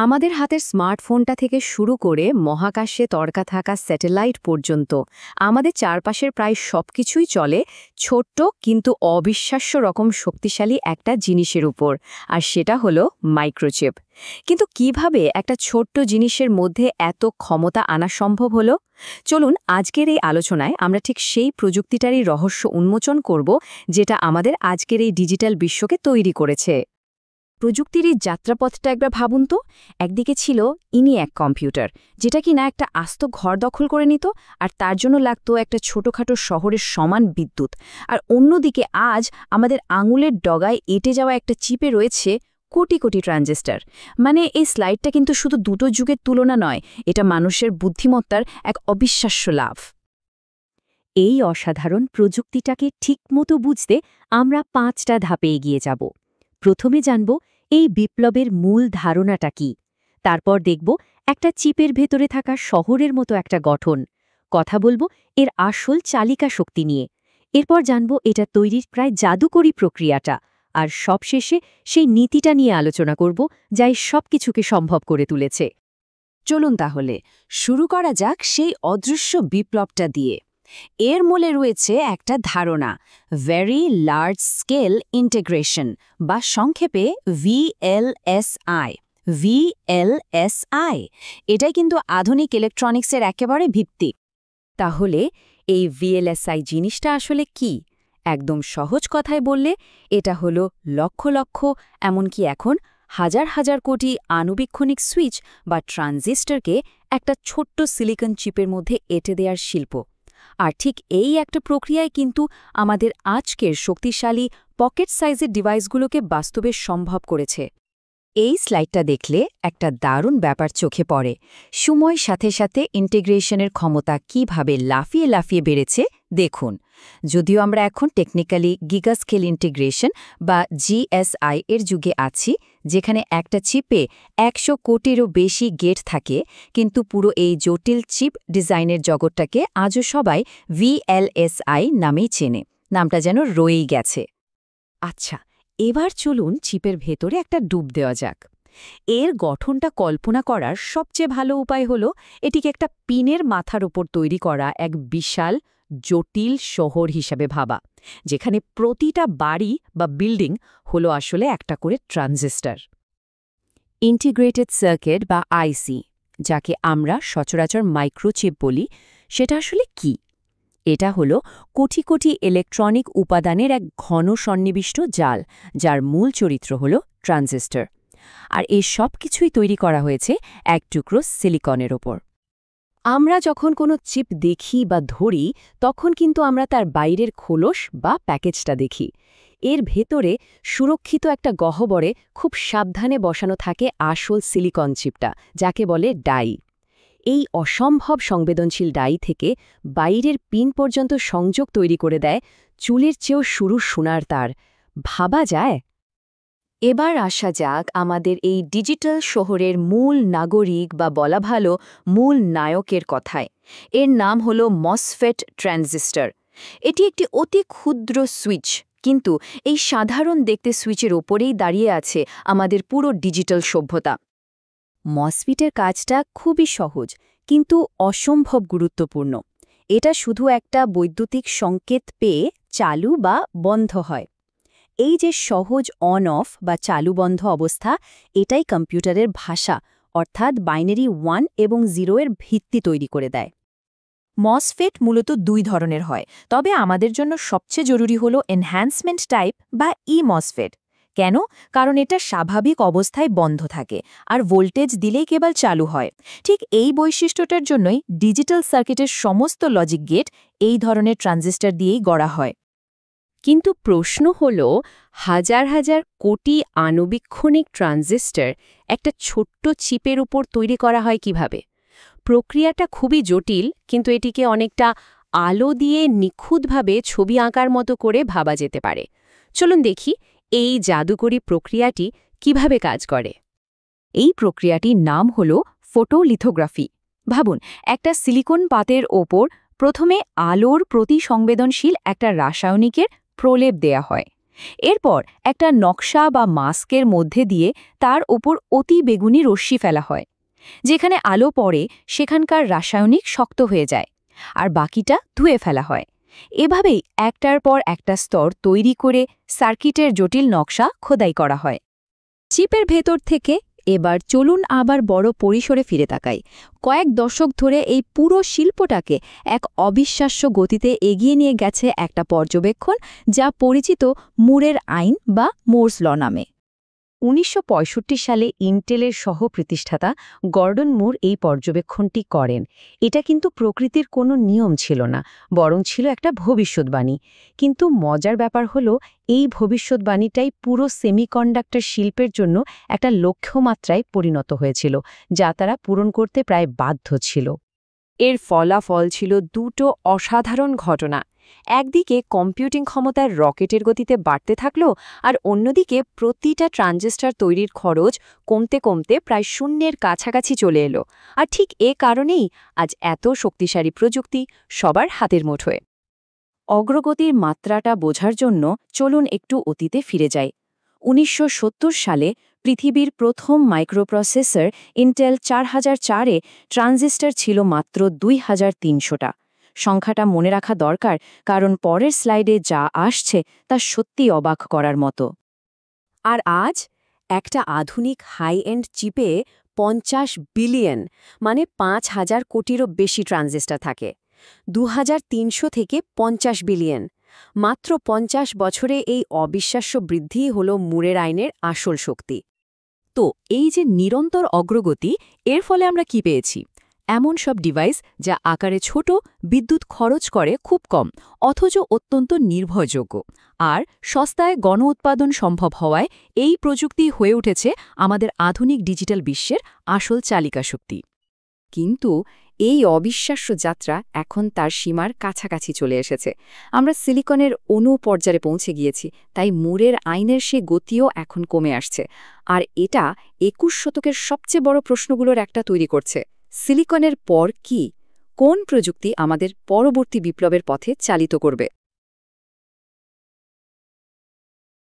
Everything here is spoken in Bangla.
আমাদের হাতের স্মার্টফোনটা থেকে শুরু করে মহাকাশে তর্কা থাকা স্যাটেলাইট পর্যন্ত আমাদের চারপাশের প্রায় সবকিছুই চলে ছোট্ট কিন্তু অবিশ্বাস্য রকম শক্তিশালী একটা জিনিসের উপর, আর সেটা হলো মাইক্রোচিপ। কিন্তু কিভাবে একটা ছোট্ট জিনিসের মধ্যে এত ক্ষমতা আনা সম্ভব হলো? চলুন আজকের এই আলোচনায় আমরা ঠিক সেই প্রযুক্তিটারই রহস্য উন্মোচন করব, যেটা আমাদের আজকের এই ডিজিটাল বিশ্বকে তৈরি করেছে। প্রযুক্তির এই যাত্রাপথটা একবার ভাবুন তো। একদিকে ছিল এক কম্পিউটার, যেটা কিনা একটা আস্ত ঘর দখল করে নিত, আর তার জন্য লাগতো একটা ছোটখাটো শহরের সমান বিদ্যুৎ। আর অন্যদিকে আজ আমাদের আঙুলের ডগায় এঁটে যাওয়া একটা চিপে রয়েছে কোটি কোটি ট্রানজিস্টর। মানে এই স্লাইডটা কিন্তু শুধু দুটো যুগের তুলনা নয়, এটা মানুষের বুদ্ধিমত্তার এক অবিশ্বাস্য লাভ। এই অসাধারণ প্রযুক্তিটাকে ঠিকমতো বুঝতে আমরা 5টা ধাপে এগিয়ে যাব। প্রথমে জানব এই বিপ্লবের মূল ধারণাটা কি। তারপর দেখব একটা চিপের ভেতরে থাকা শহরের মতো একটা গঠন। কথা বলবো এর আসল চালিকা শক্তি নিয়ে। এরপর জানব এটা তৈরির প্রায় জাদুকরী প্রক্রিয়াটা। আর সবশেষে সেই নীতিটা নিয়ে আলোচনা করব, যা এই সবকিছুকে সম্ভব করে তুলেছে। চলুন তাহলে শুরু করা যাক সেই অদৃশ্য বিপ্লবটা দিয়ে। এর মূলে রয়েছে একটা ধারণা, ভেরি লার্জ স্কেল ইন্টিগ্রেশন, বা সংক্ষেপে VLSI। VLSI এটাই কিন্তু আধুনিক ইলেকট্রনিক্সের একেবারে ভিত্তি। তাহলে এই VLSI জিনিসটা আসলে কি? একদম সহজ কথায় বললে এটা হলো লক্ষ লক্ষ, এমনকি এখন হাজার হাজার কোটি আণুবীক্ষণিক সুইচ বা ট্রানজিস্টরকে একটা ছোট্ট সিলিকন চিপের মধ্যে এঁটে দেওয়ার শিল্প। আর ঠিক এই একটা প্রক্রিয়ায় কিন্তু আমাদের আজকের শক্তিশালী পকেট সাইজের ডিভাইসগুলোকে বাস্তবে সম্ভব করেছে। এই স্লাইডটা দেখলে একটা দারুণ ব্যাপার চোখে পড়ে। সময়ের সাথে সাথে ইন্টিগ্রেশনের ক্ষমতা কিভাবে লাফিয়ে লাফিয়ে বেড়েছে দেখুন। যদিও আমরা এখন টেকনিক্যালি গিগাস্কেল ইন্টিগ্রেশন বা GSI এর যুগে আছি, যেখানে একটা চিপে 100 কোটিরও বেশি গেট থাকে, কিন্তু পুরো এই জটিল চিপ ডিজাইনের জগৎটাকে আজও সবাই VLSI নামেই চেনে। নামটা যেন রয়েই গেছে। আচ্ছা, এবার চলুন চিপের ভেতরে একটা ডুব দেওয়া যাক। এর গঠনটা কল্পনা করার সবচেয়ে ভালো উপায় হলো এটিকে একটা পিনের মাথার উপর তৈরি করা এক বিশাল জটিল শহর হিসাবে ভাবা, যেখানে প্রতিটা বাড়ি বা বিল্ডিং হলো আসলে একটা করে ট্রানজিস্টর। ইন্টিগ্রেটেড সার্কিট বা IC, যাকে আমরা সচরাচর মাইক্রোচিপ বলি, সেটা আসলে কি? এটা হলো কোটি কোটি ইলেকট্রনিক উপাদানের এক ঘন সন্নিবিষ্ট জাল, যার মূল চরিত্র হল ট্রানজিস্টর। আর এই সব কিছুই তৈরি করা হয়েছে এক টুকরো সিলিকনের ওপর। আমরা যখন কোনো চিপ দেখি বা ধরি, তখন কিন্তু আমরা তার বাইরের খোলস বা প্যাকেজটা দেখি। এর ভেতরে সুরক্ষিত একটা গহ্বরে খুব সাবধানে বসানো থাকে আসল সিলিকন চিপটা, যাকে বলে ডাই। এই অসম্ভব সংবেদনশীল ডাই থেকে বাইরের পিন পর্যন্ত সংযোগ তৈরি করে দেয় চুলের চেয়েও সরু সোনার তার। ভাবা যায়? এবার আসা যাক আমাদের এই ডিজিটাল শহরের মূল নাগরিক, বা বলা ভালো মূল নায়কের কথায়। এর নাম হলো মসফেট ট্রানজিস্টর। এটি একটি অতি ক্ষুদ্র সুইচ, কিন্তু এই সাধারণ দেখতে সুইচের ওপরেই দাঁড়িয়ে আছে আমাদের পুরো ডিজিটাল সভ্যতা। মসফেটের কাজটা খুবই সহজ, কিন্তু অসম্ভব গুরুত্বপূর্ণ। এটা শুধু একটা বৈদ্যুতিক সংকেত পেয়ে চালু বা বন্ধ হয়। এই যে সহজ অন অফ বা চালু বন্ধ অবস্থা, এটাই কম্পিউটারের ভাষা, অর্থাৎ বাইনারি 1 এবং 0 এর ভিত্তি তৈরি করে দেয়। মসফেট মূলত 2 ধরনের হয়, তবে আমাদের জন্য সবচেয়ে জরুরি হলো এনহ্যান্সমেন্ট টাইপ বা মসফেট। কেন? কারণ এটা স্বাভাবিক অবস্থায় বন্ধ থাকে, আর ভোল্টেজ দিলেই কেবল চালু হয়। ঠিক এই বৈশিষ্ট্যটার জন্যই ডিজিটাল সার্কিটের সমস্ত লজিক গেট এই ধরনের ট্রানজিস্টর দিয়েই গড়া হয়। কিন্তু প্রশ্ন হল, হাজার হাজার কোটি আণুবীক্ষণিক ট্রানজিস্টর একটা ছোট্ট চিপের উপর তৈরি করা হয় কিভাবে? প্রক্রিয়াটা খুবই জটিল, কিন্তু এটিকে অনেকটা আলো দিয়ে নিখুঁতভাবে ছবি আঁকার মতো করে ভাবা যেতে পারে। চলুন দেখি এই জাদুকরী প্রক্রিয়াটি কিভাবে কাজ করে। এই প্রক্রিয়াটির নাম হল ফটোলিথোগ্রাফি। ভাবুন, একটা সিলিকন পাতের ওপর প্রথমে আলোর প্রতি সংবেদনশীল একটা রাসায়নিকের প্রলেপ দেয়া হয়। এরপর একটা নকশা বা মাস্কের মধ্যে দিয়ে তার ওপর অতি বেগুনি রশ্মি ফেলা হয়। যেখানে আলো পড়ে সেখানকার রাসায়নিক শক্ত হয়ে যায়, আর বাকিটা ধুয়ে ফেলা হয়। এভাবেই একটার পর একটা স্তর তৈরি করে সার্কিটের জটিল নকশা খোদাই করা হয়। চিপের ভেতর থেকে এবার চলুন আবার বড় পরিসরে ফিরে তাকাই। কয়েক দশক ধরে এই পুরো শিল্পটাকে এক অবিশ্বাস্য গতিতে এগিয়ে নিয়ে গেছে একটা পর্যবেক্ষণ, যা পরিচিত মুরের আইন বা মোর্স ল নামে। ১৯৬৫ সালে ইন্টেলের সহ-প্রতিষ্ঠাতা গর্ডন মুর এই পর্যবেক্ষণটি করেন। এটা কিন্তু প্রকৃতির কোনো নিয়ম ছিল না, বরং ছিল একটা ভবিষ্যদ্বাণী। কিন্তু মজার ব্যাপার হলো, এই ভবিষ্যদ্বাণীটাই পুরো সেমিকন্ডাক্টর শিল্পের জন্য একটা লক্ষ্যমাত্রায় পরিণত হয়েছিল, যা তারা পূরণ করতে প্রায় বাধ্য ছিল। এর ফলাফল ছিল দুটো অসাধারণ ঘটনা। একদিকে কম্পিউটিং ক্ষমতার রকেটের গতিতে বাড়তে থাকলো, আর অন্যদিকে প্রতিটা ট্রানজিস্টর তৈরির খরচ কমতে কমতে প্রায় শূন্যের কাছাকাছি চলে এলো। আর ঠিক এ কারণেই আজ এত শক্তিশালী প্রযুক্তি সবার হাতের মুঠোয়। অগ্রগতির মাত্রাটা বোঝার জন্য চলুন একটু অতীতে ফিরে যাই। ১৯৭০ সালে পৃথিবীর প্রথম মাইক্রোপ্রসেসর ইন্টেল ৪০০৪-এ ট্রানজিস্টর ছিল মাত্র ২৩০০টা। সংখ্যাটা মনে রাখা দরকার, কারণ পরের স্লাইডে যা আসছে তা সত্যি অবাক করার মতো। আর আজ একটা আধুনিক হাই এন্ড চিপে ৫০ বিলিয়ন মানে ৫,০০০ কোটিরও বেশি ট্রানজিস্টর থাকে। ২৩০০ থেকে ৫০ বিলিয়ন, মাত্র ৫০ বছরে এই অবিশ্বাস্য বৃদ্ধিই হল মুরের আইনের আসল শক্তি। তো এই যে নিরন্তর অগ্রগতি, এর ফলে আমরা কি পেয়েছি? এমন সব ডিভাইস যা আকারে ছোট, বিদ্যুৎ খরচ করে খুব কম, অথচ অত্যন্ত নির্ভরযোগ্য, আর সস্তায় গণ উৎপাদন সম্ভব হওয়ায় এই প্রযুক্তি হয়ে উঠেছে আমাদের আধুনিক ডিজিটাল বিশ্বের আসল চালিকা শক্তি। কিন্তু এই অবিশ্বাস্য যাত্রা এখন তার সীমার কাছাকাছি চলে এসেছে। আমরা সিলিকনের অণু পর্যায়ে পৌঁছে গিয়েছি, তাই মুরের আইনের সে গতিও এখন কমে আসছে। আর এটা ২১ শতকের সবচেয়ে বড় প্রশ্নগুলোর একটা তৈরি করছে। সিলিকনের পর কি? কোন প্রযুক্তি আমাদের পরবর্তী বিপ্লবের পথে চালিত করবে?